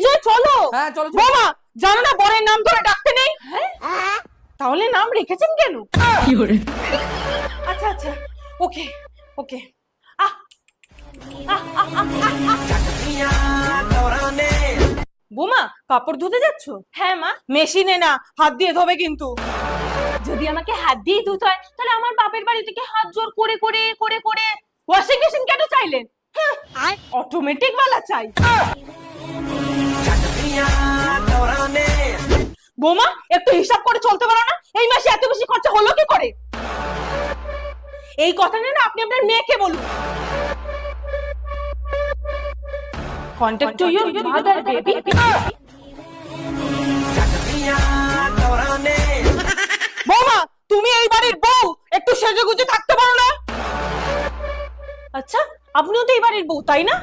বিজয় চলো। হ্যাঁ চলো চলো। বৌমা জানো না বরের নাম ধরে ডাকতে নেই? হ্যাঁ তাহলে নাম রেখেছেন কেন? আচ্ছা আচ্ছা ওকে ওকে। আহ বোমা কাপড় ধুতে যাচ্ছ? হ্যাঁ মা। মেশিনে না, হাত দিয়ে ধোবে কিন্তু। যদি আমাকে হাত দিয়ে ধুতে হয় তাহলে আমার বাপের বাড়ি থেকে হাত জোর করে করে করে করে ওয়াশিং মেশিন কেন চাইলেন? অটোমেটিক वाला চাই। বোমা একটু হিসাব করে চলতে পারো না? এই মাসে এত বেশি খরচা হলো কি করে? এই কথাটা না আপনি আপনার মেয়েকে বলুন। Contact to your mother baby. বৌমা তুমি এই বাড়ির বউ, একটু সেজেগুজে থাকতে পারো না? আচ্ছা আপনিও তো এই বাড়ির বউ তাই না?